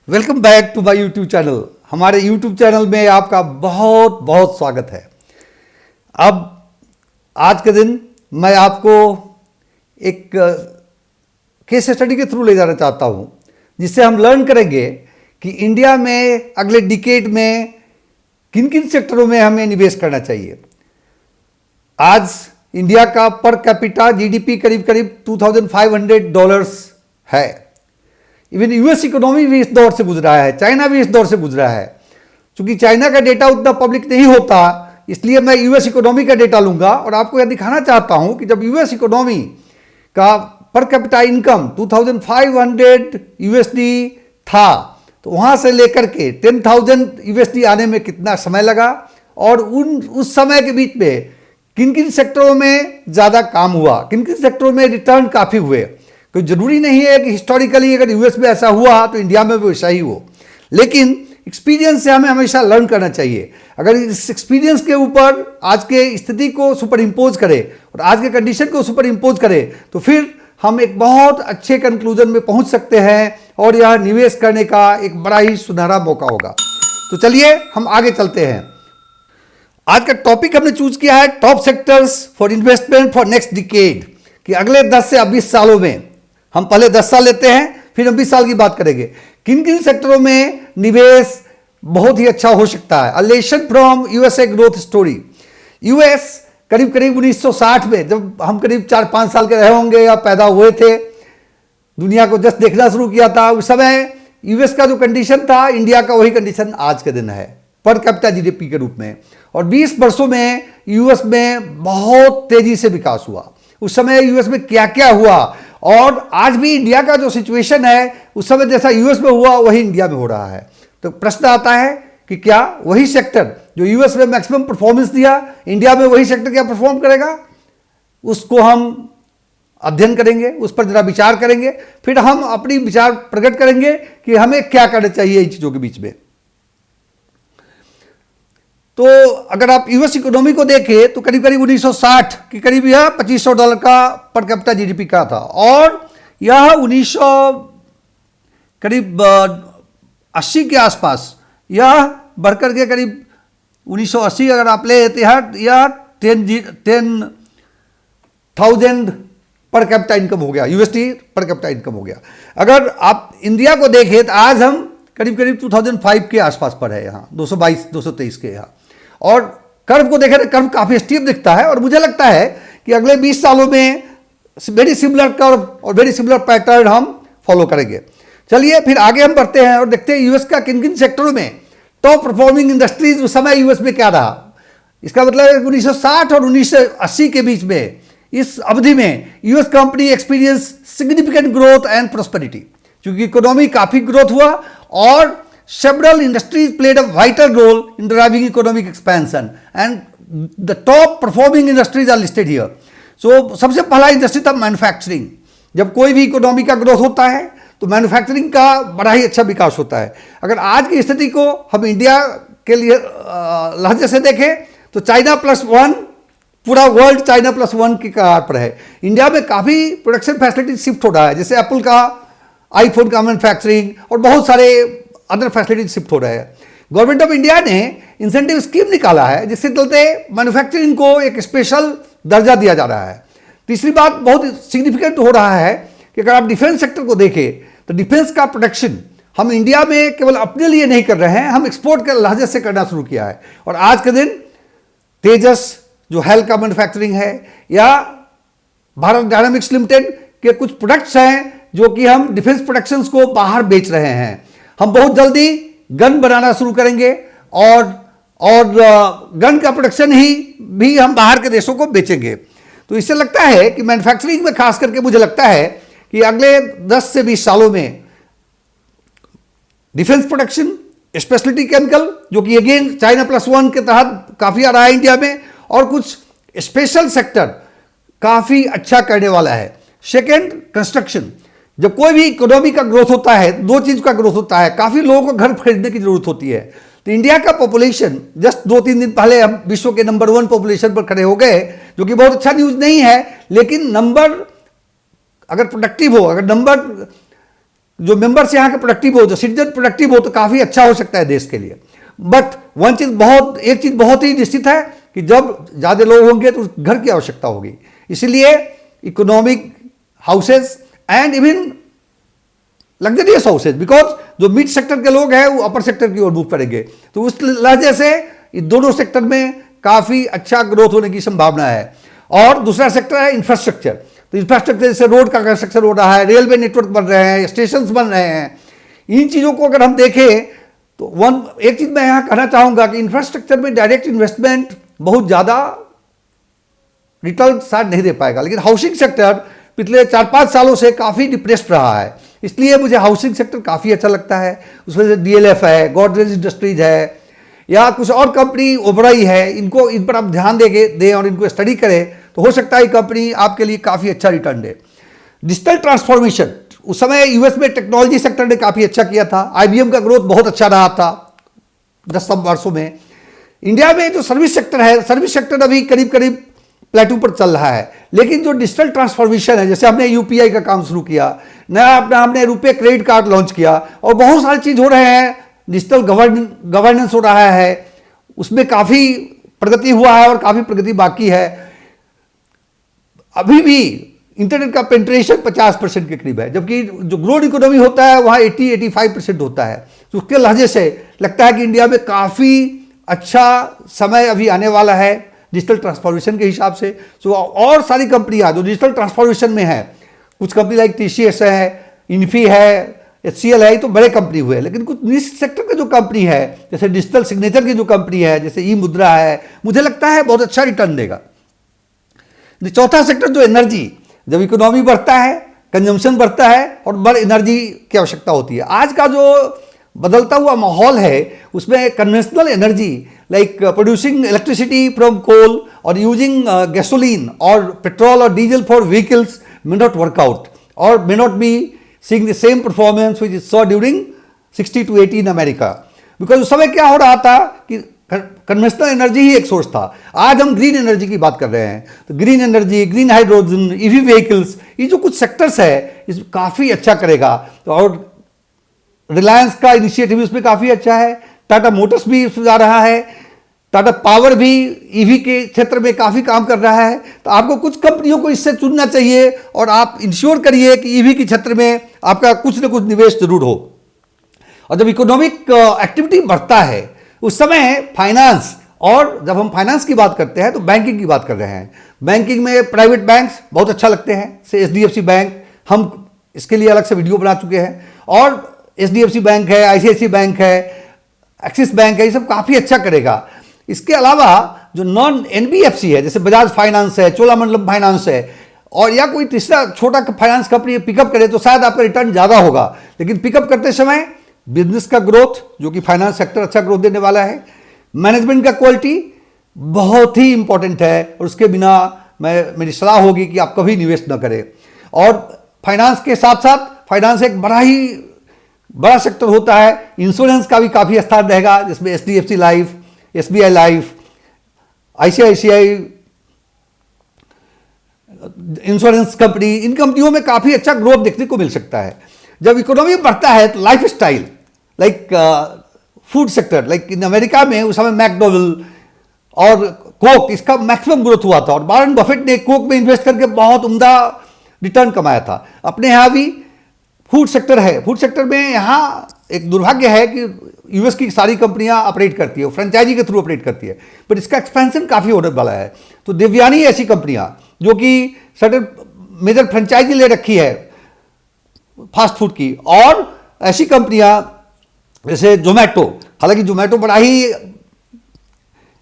Welcome back to my YouTube channel. हमारे YouTube channel में आपका बहुत बहुत स्वागत है। अब आज के दिन मैं आपको एक केस स्टडी के थ्रू ले जाना चाहता हूं, जिससे हम लर्न करेंगे कि इंडिया में अगले डिकेड में किन किन सेक्टरों में हमें निवेश करना चाहिए। आज इंडिया का पर कैपिटा जीडीपी करीब करीब $2500 है। इवन यूएस इकोनॉमी भी इस दौर से गुजरा है, चाइना भी इस दौर से गुजरा है। क्योंकि चाइना का डेटा उतना पब्लिक नहीं होता, इसलिए मैं यूएस इकोनॉमी का डेटा लूंगा और आपको यह दिखाना चाहता हूं कि जब यूएस इकोनॉमी का पर कैपिटा इनकम 2500 यूएसडी था, तो वहां से लेकर के 10,000 यूएसडी आने में कितना समय लगा और उस समय के बीच में किन किन सेक्टरों में ज़्यादा काम हुआ, किन किन सेक्टरों में रिटर्न काफ़ी हुए। कोई ज़रूरी नहीं है कि हिस्टोरिकली अगर यूएस में ऐसा हुआ तो इंडिया में भी वैसा ही हो, लेकिन एक्सपीरियंस से हमें हमेशा लर्न करना चाहिए। अगर इस एक्सपीरियंस के ऊपर आज के स्थिति को सुपर इम्पोज करें और आज के कंडीशन को सुपर इम्पोज करें, तो फिर हम एक बहुत अच्छे कंक्लूजन में पहुंच सकते हैं और यह निवेश करने का एक बड़ा ही सुनहरा मौका होगा। तो चलिए हम आगे चलते हैं। आज का टॉपिक हमने चूज किया है top sectors for investment for next decade, कि अगले 10 से 20 सालों में, हम पहले 10 साल लेते हैं फिर हम 20 साल की बात करेंगे, किन किन सेक्टरों में निवेश बहुत ही अच्छा हो सकता है। A lesson from USA growth story. US करीब करीब 1960 में, जब हम करीब 4-5 साल के रहे होंगे या पैदा हुए थे, दुनिया को जस्ट देखना शुरू किया था, उस समय यूएस का जो कंडीशन था, इंडिया का वही कंडीशन आज के दिन है पर कैपिटा जीडीपी के रूप में। और 20 वर्षों में यूएस में बहुत तेजी से विकास हुआ। उस समय यूएस में क्या क्या हुआ और आज भी इंडिया का जो सिचुएशन है, उस समय जैसा यूएस में हुआ वही इंडिया में हो रहा है। तो प्रश्न आता है कि क्या वही सेक्टर जो यूएस में मैक्सिमम परफॉर्मेंस दिया, इंडिया में वही सेक्टर क्या परफॉर्म करेगा? उसको हम अध्ययन करेंगे, उस पर जरा विचार करेंगे, फिर हम अपनी विचार प्रकट करेंगे कि हमें क्या करना चाहिए इन चीजों के बीच में। तो अगर आप यूएस इकोनॉमी को देखें तो करीब करीब 1960 के करीब यह $2500 का पर कैपिटा जीडीपी का था, और यह 1980 के आसपास यह बढ़कर के करीब 1980 अगर आप ले तो यह 10,000 पर कैपिटा इनकम हो गया, यूएसडी पर कैपिटा इनकम हो गया। अगर आप इंडिया को देखें तो आज हम करीब करीब 2005 के आसपास पर है, यहाँ 222-223 के यहाँ। और कर्व को देखें तो कर्व काफ़ी स्टीप दिखता है, और मुझे लगता है कि अगले 20 सालों में वेरी सिमिलर कर्व और वेरी सिमिलर पैटर्न हम फॉलो करेंगे। चलिए फिर आगे हम बढ़ते हैं और देखते हैं यूएस का किन किन सेक्टरों में टॉप परफॉर्मिंग इंडस्ट्रीज उस समय यूएस में क्या रहा। इसका मतलब 1960 और 1980 के बीच में, इस अवधि में US company experience significant growth and prosperity, क्योंकि इकोनॉमी काफ़ी ग्रोथ हुआ और several industries played a vital role in driving economic expansion, and the top performing industries are listed here. So सबसे पहला इंडस्ट्री था मैन्युफैक्चरिंग। जब कोई भी इकोनॉमी का ग्रोथ होता है तो मैन्युफैक्चरिंग का बड़ा ही अच्छा विकास होता है। अगर आज की स्थिति को हम इंडिया के लिए लहजे से देखें तो चाइना प्लस वन, पूरा वर्ल्ड चाइना प्लस वन की कगार पर है। इंडिया में काफ़ी प्रोडक्शन फैसिलिटी शिफ्ट हो रहा है, जैसे एप्पल का आईफोन का मैन्युफैक्चरिंग और बहुत सारे अदर फैसिलिटी शिफ्ट हो रहे हैं। गवर्नमेंट ऑफ इंडिया ने इंसेंटिव स्कीम निकाला है, जिससे चलते मैन्युफैक्चरिंग को एक स्पेशल दर्जा दिया जा रहा है। तीसरी बात बहुत सिग्निफिकेंट हो रहा है कि अगर आप डिफेंस सेक्टर को देखें तो डिफेंस का प्रोडक्शन हम इंडिया में केवल अपने लिए नहीं कर रहे हैं, हम एक्सपोर्ट के लहजे से करना शुरू किया है। और आज के दिन तेजस जो हेल का मैन्युफैक्चरिंग है, या भारत डायनामिक्स लिमिटेड के कुछ प्रोडक्ट्स हैं जो कि हम डिफेंस प्रोडक्शंस को बाहर बेच रहे हैं। हम बहुत जल्दी गन बनाना शुरू करेंगे और गन का प्रोडक्शन ही भी हम बाहर के देशों को बेचेंगे। तो इससे लगता है कि मैन्युफैक्चरिंग में खास करके मुझे लगता है कि अगले 10 से 20 सालों में डिफेंस प्रोडक्शन, स्पेशलिटी केमिकल जो कि अगेन चाइना प्लस वन के तहत काफ़ी आ रहा है इंडिया में, और कुछ स्पेशल सेक्टर काफ़ी अच्छा करने वाला है। Second, construction. जब कोई भी इकोनॉमी का ग्रोथ होता है, दो चीज का ग्रोथ होता है, काफी लोगों को घर खरीदने की जरूरत होती है। तो इंडिया का पॉपुलेशन जस्ट 2-3 दिन पहले हम विश्व के नंबर 1 पॉपुलेशन पर खड़े हो गए, जो कि बहुत अच्छा न्यूज नहीं है, लेकिन नंबर अगर प्रोडक्टिव हो, अगर नंबर जो मेंबर्स यहाँ के प्रोडक्टिव हो, जो सिटीजन प्रोडक्टिव हो, तो काफ़ी अच्छा हो सकता है देश के लिए। बट एक चीज़ बहुत ही निश्चित है कि जब ज़्यादा लोग होंगे तो घर की आवश्यकता होगी। इसलिए economic houses and even luxurious houses, because जो मिड सेक्टर के लोग हैं वो अपर सेक्टर की ओर मूव करेंगे, तो उस लहजे से इन दोनों सेक्टर में काफ़ी अच्छा ग्रोथ होने की संभावना है। और दूसरा सेक्टर है इंफ्रास्ट्रक्चर। तो इंफ्रास्ट्रक्चर जैसे रोड का कंस्ट्रक्शन हो रहा है, रेलवे नेटवर्क बन रहे हैं, स्टेशंस बन रहे हैं, इन चीज़ों को अगर हम देखें तो एक चीज़ मैं यहाँ कहना चाहूँगा कि इंफ्रास्ट्रक्चर में डायरेक्ट इन्वेस्टमेंट बहुत ज़्यादा रिटर्न शायद नहीं दे पाएगा, लेकिन हाउसिंग सेक्टर पिछले 4-5 सालों से काफ़ी डिप्रेस्ड रहा है, इसलिए मुझे हाउसिंग सेक्टर काफ़ी अच्छा लगता है। उसमें से DLF है, गोदरेज इंडस्ट्रीज है, या कुछ और कंपनी ओबराई है, इन पर आप ध्यान दें और इनको स्टडी करें तो हो सकता है कंपनी आपके लिए काफ़ी अच्छा रिटर्न दे। डिजिटल ट्रांसफॉर्मेशन, उस समय यूएस में टेक्नोलॉजी सेक्टर ने काफ़ी अच्छा किया था, IBM का ग्रोथ बहुत अच्छा रहा था 10 वर्षों में। इंडिया में जो सर्विस सेक्टर है, सर्विस सेक्टर अभी करीब करीब प्लेटू पर चल रहा है, लेकिन जो डिजिटल ट्रांसफॉर्मेशन है, जैसे हमने UPI का काम शुरू किया, नया अपना हमने रुपए क्रेडिट कार्ड लॉन्च किया, और बहुत सारी चीज़ हो रहे हैं, डिजिटल गवर्नेंस हो रहा है, उसमें काफ़ी प्रगति हुआ है और काफ़ी प्रगति बाकी है। अभी भी इंटरनेट का पेंट्रेशन 50% के करीब है, जबकि जो ग्रोथ इकोनॉमी होता है वहाँ 80-85% होता है। तो उसके लहजे से लगता है कि इंडिया में काफ़ी अच्छा समय अभी आने वाला है डिजिटल ट्रांसफॉर्मेशन के हिसाब से। तो और सारी कंपनियाँ जो डिजिटल ट्रांसफॉर्मेशन में है, कुछ कंपनी लाइक TCS है, इन्फी है, HCL है, तो बड़े कंपनी हुए, लेकिन कुछ निजी सेक्टर के जो कंपनी है, जैसे डिजिटल सिग्नेचर की जो कंपनी है, जैसे E-मुद्रा है, मुझे लगता है बहुत अच्छा रिटर्न देगा। चौथा सेक्टर जो एनर्जी, जब इकोनॉमी बढ़ता है, कंजम्पशन बढ़ता है और बड़ एनर्जी की आवश्यकता होती है। आज का जो बदलता हुआ माहौल है उसमें conventional energy like producing electricity from coal और यूजिंग गैसोलीन और पेट्रोल और diesel for vehicles may not work out or may not be seeing the same performance which is saw during 60 to 80 in America, because उस समय क्या हो रहा था कि कन्वेंशनल एनर्जी ही एक सोर्स था। आज हम ग्रीन एनर्जी की बात कर रहे हैं, तो green energy, green hydrogen, EV vehicles, ये जो कुछ सेक्टर्स है इसमें काफ़ी अच्छा करेगा। तो और रिलायंस का इनिशिएटिव इसमें काफ़ी अच्छा है, टाटा मोटर्स भी इसमें जा रहा है, टाटा पावर भी EV के क्षेत्र में काफ़ी काम कर रहा है। तो आपको कुछ कंपनियों को इससे चुनना चाहिए और आप इंश्योर करिए कि EV के क्षेत्र में आपका कुछ न कुछ निवेश जरूर हो। और जब इकोनॉमिक एक्टिविटी बढ़ता है उस समय फाइनेंस, और जब हम फाइनेंस की बात करते हैं तो बैंकिंग की बात कर रहे हैं। बैंकिंग में प्राइवेट बैंक्स बहुत अच्छा लगते हैं, से HDFC बैंक, हम इसके लिए अलग से वीडियो बना चुके हैं, और HDFC बैंक है, ICICI बैंक है, एक्सिस बैंक है, ये सब काफ़ी अच्छा करेगा। इसके अलावा जो नॉन NBFC है, जैसे बजाज फाइनेंस है, चोलामंडलम फाइनेंस है, और या कोई तीसरा छोटा फाइनेंस कंपनी पिकअप करे तो शायद आपका रिटर्न ज़्यादा होगा, लेकिन पिकअप करते समय बिजनेस का ग्रोथ, जो कि फाइनेंस सेक्टर अच्छा ग्रोथ देने वाला है, मैनेजमेंट का क्वालिटी बहुत ही इंपॉर्टेंट है, और उसके बिना मेरी सलाह होगी कि आप कभी निवेश न करें। और फाइनेंस के साथ साथ फाइनेंस एक बड़ा सेक्टर होता है, इंश्योरेंस का भी काफ़ी स्थान रहेगा, जिसमें HDFC life, SBI life, ICICI insurance company, इन कंपनियों में काफ़ी अच्छा ग्रोथ देखने को मिल सकता है। जब इकोनॉमी बढ़ता है तो life style like food sector, like in America में उस समय मैकडोनल्ड और कोक, इसका मैक्सिमम ग्रोथ हुआ था, और वॉरेन बफेट ने कोक में इन्वेस्ट करके बहुत उम्दा रिटर्न कमाया था। अपने यहाँ भी फूड सेक्टर है, फूड सेक्टर में यहाँ एक दुर्भाग्य है कि यूएस की सारी कंपनियां ऑपरेट करती है, फ्रेंचाइजी के थ्रू ऑपरेट करती है, बट इसका एक्सपेंशन काफ़ी होने वाला है। तो देवयानी ऐसी कंपनियां जो कि सर्टेन मेजर फ्रेंचाइजी ले रखी है फास्ट फूड की, और ऐसी कंपनियां जैसे जोमेटो, हालांकि जोमेटो बड़ा ही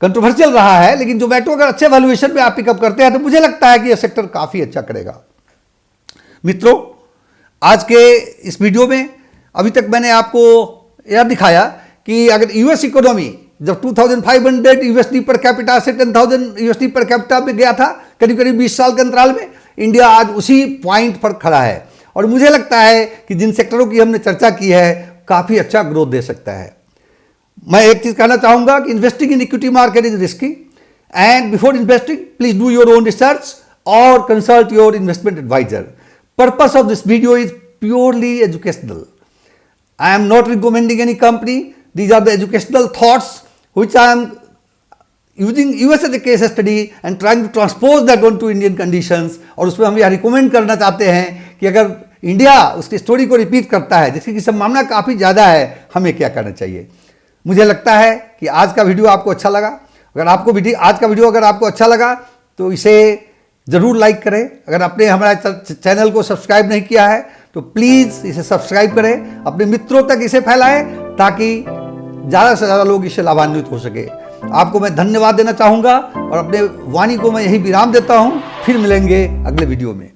कंट्रोवर्शियल रहा है, लेकिन जोमेटो अगर अच्छे वैल्यूएशन में आप पिकअप करते हैं तो मुझे लगता है कि यह सेक्टर काफ़ी अच्छा करेगा। मित्रों, आज के इस वीडियो में अभी तक मैंने आपको यह दिखाया कि अगर यूएस इकोनॉमी जब 2500 USD पर कैपिटा से 10,000 USD पर कैपिटा में गया था करीब करीब 20 साल के अंतराल में, इंडिया आज उसी पॉइंट पर खड़ा है, और मुझे लगता है कि जिन सेक्टरों की हमने चर्चा की है काफ़ी अच्छा ग्रोथ दे सकता है। मैं एक चीज़ कहना चाहूँगा कि investing in equity market is risky, and before investing please do your own research और consult your investment adviser. Purpose of this video is purely educational. I am not recommending any company. These are the educational thoughts which I am using US as a case study and trying to transpose that onto Indian conditions. और उसमें हम यह recommend करना चाहते हैं कि अगर India उसकी स्टोरी को रिपीट करता है, जिसकी संभावना काफ़ी ज़्यादा है, हमें क्या करना चाहिए। मुझे लगता है कि आज का वीडियो आपको अच्छा लगा। अगर आपको आज का वीडियो अगर आपको अच्छा लगा तो इसे ज़रूर लाइक करें। अगर आपने हमारे चैनल को सब्सक्राइब नहीं किया है तो प्लीज़ इसे सब्सक्राइब करें, अपने मित्रों तक इसे फैलाएं ताकि ज़्यादा से ज़्यादा लोग इससे लाभान्वित हो सके। आपको मैं धन्यवाद देना चाहूँगा और अपने वाणी को मैं यही विराम देता हूँ। फिर मिलेंगे अगले वीडियो में।